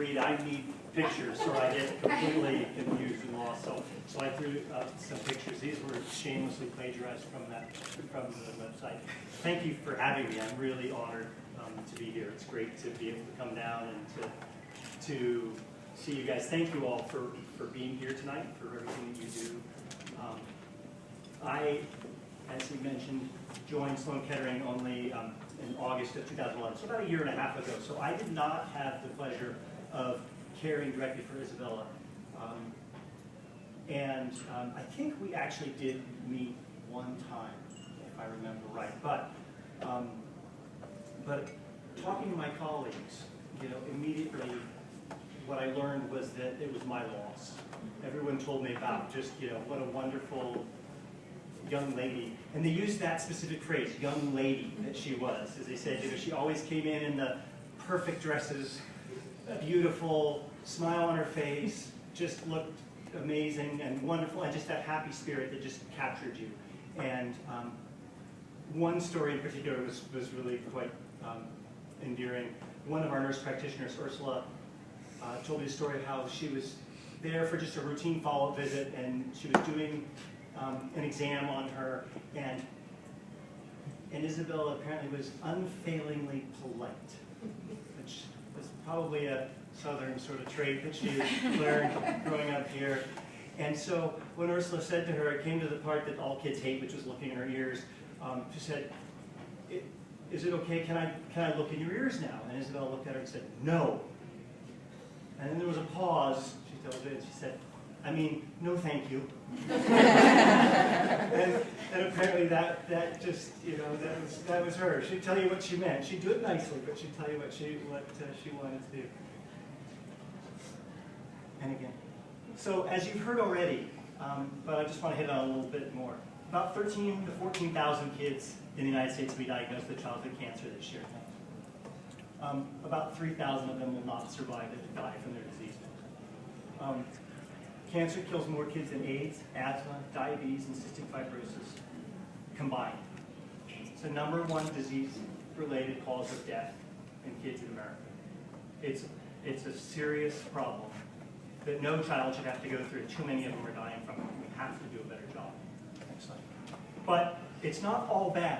read, I need pictures, or I get completely confused and lost. So I threw some pictures. These were shamelessly plagiarized from the website. Thank you for having me. I'm really honored to be here. It's great to be able to come down and to see you guys. Thank you all for being here tonight, for everything that you do. I, as we mentioned, joined Sloan Kettering only in August of 2011, so about a year and a half ago. So I did not have the pleasure of caring directly for Isabella. I think we actually did meet one time, if I remember right. But talking to my colleagues, immediately what I learned was that it was my loss. Everyone told me about just, what a wonderful young lady. And they used that specific phrase, young lady, that she was. As they said, she always came in the perfect dresses, beautiful, smile on her face, just looked amazing and wonderful, and just that happy spirit that just captured you. And one story in particular was really quite endearing. One of our nurse practitioners, Ursula, told me the story of how she was there for just a routine follow-up visit, and she was doing an exam on her, and Isabella apparently was unfailingly polite, which was probably a Southern sort of trait that she learned growing up here. And so when Ursula said to her, it came to the part that all kids hate, which was looking in her ears, she said, "Is it okay, can I look in your ears now?" And Isabella looked at her and said, "No." And then there was a pause. She told it, and she said, "I mean, no thank you." and apparently that just, that was her. She'd tell you what she meant. She'd do it nicely, but she'd tell you what she wanted to do. And again. So as you've heard already, but I just want to hit on a little bit more. About 13,000 to 14,000 kids in the United States will be diagnosed with childhood cancer this year. About 3,000 of them will not survive and die from their disease. Cancer kills more kids than AIDS, asthma, diabetes, and cystic fibrosis combined. It's the #1 disease-related cause of death in kids in America. It's a serious problem that no child should have to go through. Too many of them are dying from it. We have to do a better job. Next slide. But it's not all bad.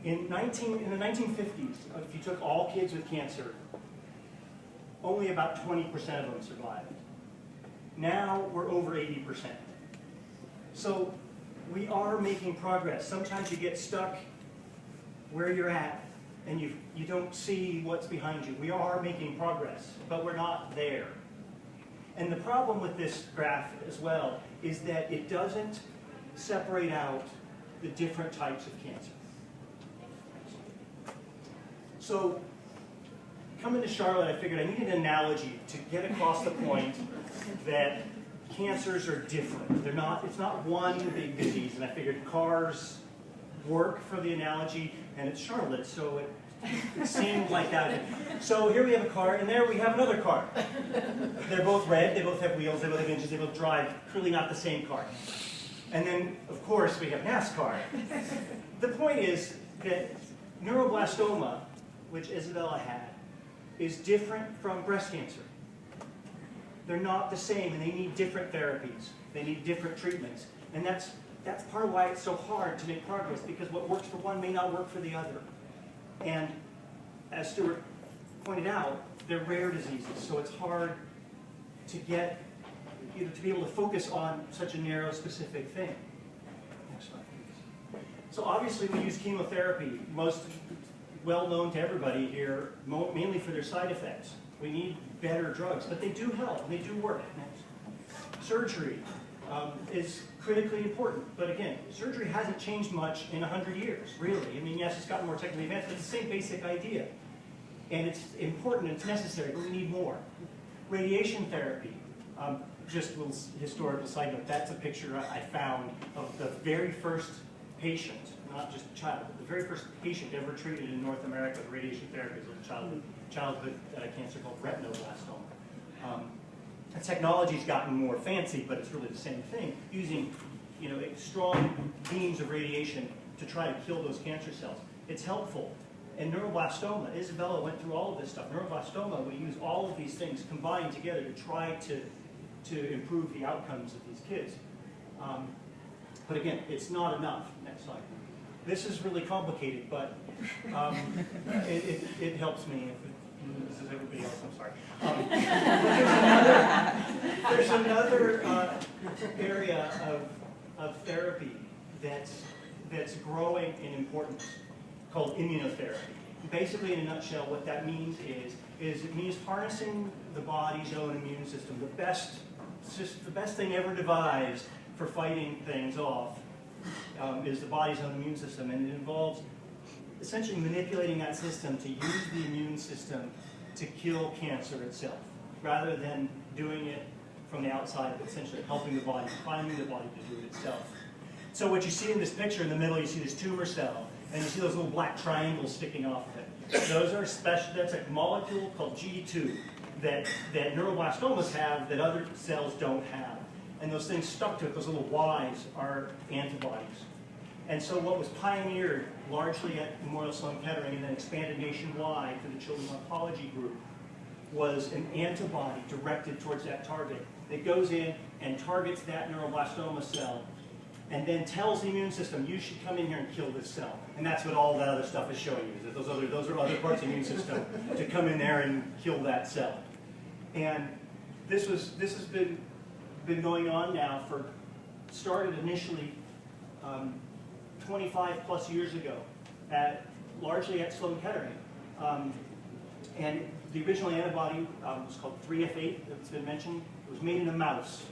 In the 1950s, if you took all kids with cancer, only about 20% of them survived. Now we're over 80%. So we are making progress. Sometimes you get stuck where you're at and you don't see what's behind you. We are making progress, but we're not there. And the problem with this graph as well is that it doesn't separate out the different types of cancer. So coming to Charlotte, I figured I needed an analogy to get across the point that cancers are different. It's not one big disease, and I figured cars work for the analogy, and it's Charlotte, so it seemed like that. So here we have a car, and there we have another car. They're both red, they both have wheels, they both have engines, they both drive, clearly not the same car. And then, of course, we have NASCAR. The point is that neuroblastoma, which Isabella had, is different from breast cancer. They're not the same, and they need different therapies. They need different treatments. And that's part of why it's so hard to make progress, because what works for one may not work for the other. And as Stuart pointed out, they're rare diseases, so it's hard to get, to be able to focus on such a narrow, specific thing. Next slide, please. So obviously we use chemotherapy, most well known to everybody here, mainly for their side effects. We need better drugs, but they do help, and they do work. Surgery is critically important, but again, surgery hasn't changed much in 100 years, really. I mean, yes, it's gotten more technically advanced, but it's the same basic idea. And it's important, and it's necessary, but we need more. Radiation therapy, just a little historical side note, that's a picture I found of the very first patient, not just a child, but the very first patient ever treated in North America with radiation therapy was a childhood cancer called retinoblastoma. The technology's gotten more fancy, but it's really the same thing, using strong beams of radiation to try to kill those cancer cells. It's helpful, And neuroblastoma, Isabella went through all of this stuff. Neuroblastoma, we use all of these things combined together to try to improve the outcomes of these kids. But again, it's not enough. Next slide. This is really complicated, but it helps me. If it loses everybody else, I'm sorry. There's another area of therapy that's growing in importance called immunotherapy. Basically, in a nutshell, what that means is it means harnessing the body's own immune system, the best thing ever devised for fighting things off is the body's own immune system, and it involves essentially manipulating that system to use the immune system to kill cancer itself, rather than doing it from the outside, essentially helping the body, priming the body to do it itself. So what you see in this picture in the middle, you see this tumor cell, and you see those little black triangles sticking off of it. Those are special, that's a molecule called G2 that neuroblastomas have that other cells don't have. And those things stuck to it, those little Ys, are antibodies. And so what was pioneered largely at Memorial Sloan Kettering and then expanded nationwide to the Children's Oncology Group was an antibody directed towards that target that goes in and targets that neuroblastoma cell and then tells the immune system, you should come in here and kill this cell. And that's what all that other stuff is showing you, that those are other parts of the immune system to come in there and kill that cell. And this has been going on now started initially 25 plus years ago, largely at Sloan Kettering. And the original antibody was called 3F8, that's been mentioned. It was made in a mouse.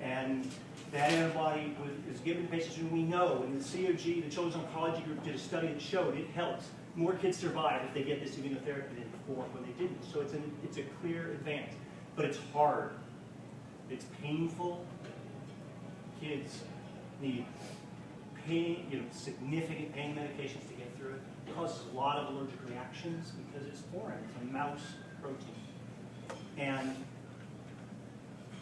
And that antibody is given to patients who we know, and the COG, the Children's Oncology Group, did a study that showed it helps more kids survive if they get this immunotherapy than before when they didn't. So it's a clear advance. But it's hard. It's painful. Kids need pain, significant pain medications to get through it. It causes a lot of allergic reactions because it's foreign. It's a mouse protein.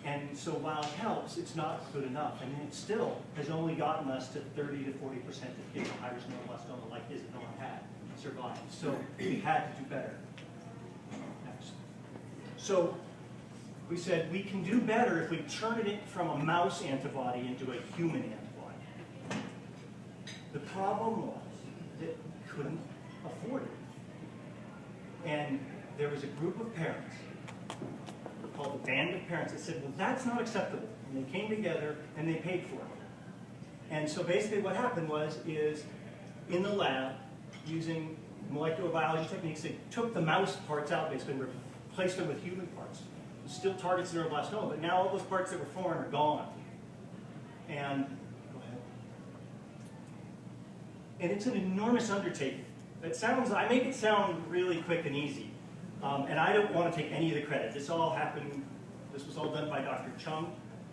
And so while it helps, it's not good enough. And it still has only gotten us to 30 to 40% of kids with high-risk neuroblastoma like Isabella had survived. So we had to do better. Next. So we said we can do better if we turn it from a mouse antibody into a human antibody. The problem was that we couldn't afford it. And there was a group of parents called the Band of Parents that said, well, that's not acceptable. And they came together and they paid for it. And so basically what happened is in the lab, using molecular biology techniques, they took the mouse parts out, basically replaced them with human parts. It still targets neuroblastoma, but now all those parts that were foreign are gone. And go ahead. And it's an enormous undertaking. I make it sound really quick and easy. And I don't want to take any of the credit. This was all done by Dr. Chung,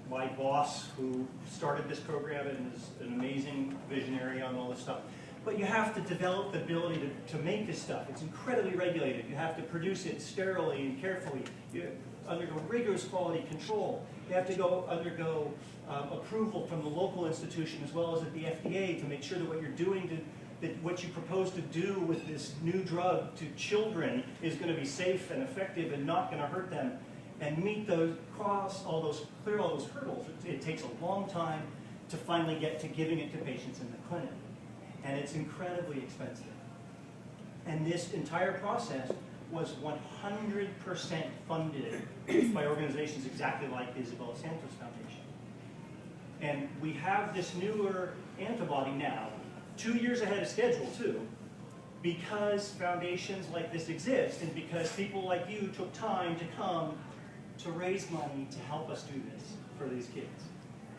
my boss, who started this program and is an amazing visionary on all this stuff. But you have to develop the ability to make this stuff. It's incredibly regulated. You have to produce it sterilely and carefully. You undergo rigorous quality control. You have to undergo approval from the local institution as well as at the FDA to make sure that what you're doing that what you propose to do with this new drug to children is going to be safe and effective and not going to hurt them, and clear all those hurdles. It takes a long time to finally get to giving it to patients in the clinic, and it's incredibly expensive. And this entire process was 100% funded by organizations exactly like the Isabella Santos Foundation. And we have this newer antibody now, 2 years ahead of schedule, too, because foundations like this exist and because people like you took time to come to raise money to help us do this for these kids.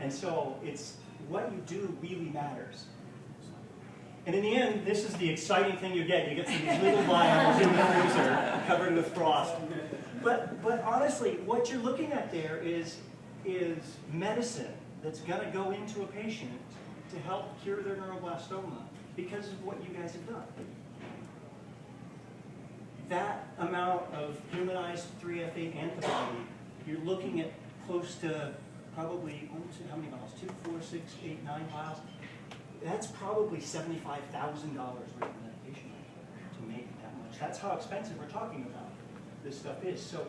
And so it's what you do really matters. And in the end, this is the exciting thing you get. You get some of these little vials in the freezer covered with frost. But honestly, what you're looking at there is medicine that's going to go into a patient to help cure their neuroblastoma because of what you guys have done. That amount of humanized 3F8 antibody, you're looking at close to probably, how many vials? 2, 4, 6, 8, 9 vials. That's probably $75,000 worth of medication. to make it that much. That's how expensive we're talking about this stuff is. So,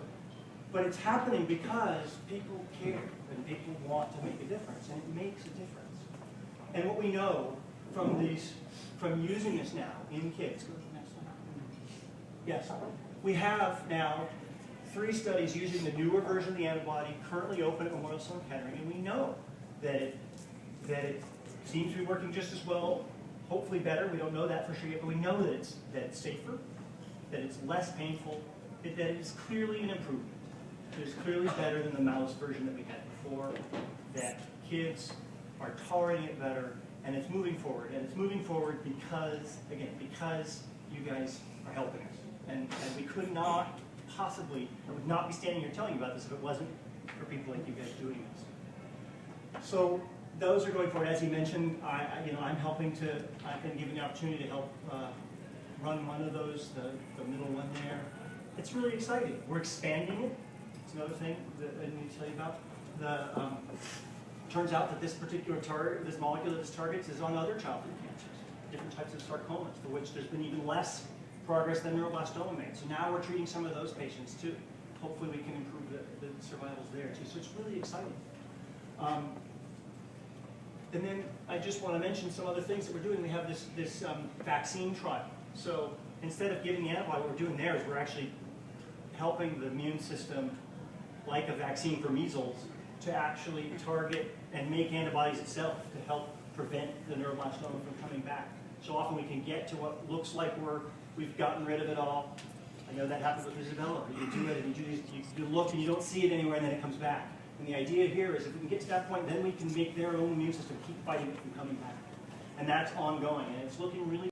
but it's happening because people care and people want to make a difference, and it makes a difference. And what we know from using this now in kids, go to the next one. Yes, we have now 3 studies using the newer version of the antibody currently open at Memorial Sloan Kettering, and we know that it seems to be working just as well, hopefully better. We don't know that for sure yet, but we know that it's safer, that it's less painful, that it is clearly an improvement. It is clearly better than the mouse version that we had before, that kids are tolerating it better, and it's moving forward. And it's moving forward because, again, because you guys are helping us. And we could not possibly, I would not be standing here telling you about this if it wasn't for people like you guys doing this. So those are going forward. As he mentioned, I'm helping to, I've been given the opportunity to help run one of those, the middle one there. It's really exciting. We're expanding it. It's another thing that I need to tell you about. Turns out that this particular target, this molecule that this targets, is on other childhood cancers, different types of sarcomas, for which there's been even less progress than neuroblastoma made. So now we're treating some of those patients too. Hopefully we can improve the survivals there too. So it's really exciting. And then I just want to mention some other things that we're doing. We have this vaccine trial. So instead of giving the antibody, what we're doing there is we're actually helping the immune system, like a vaccine for measles, to actually target and make antibodies itself to help prevent the neuroblastoma from coming back. So often we can get to what looks like we've gotten rid of it all. I know that happens with Isabella. You do it and you look and you don't see it anywhere and then it comes back. And the idea here is if we can get to that point, then we can make their own immune system keep fighting it from coming back. And that's ongoing, and it's looking really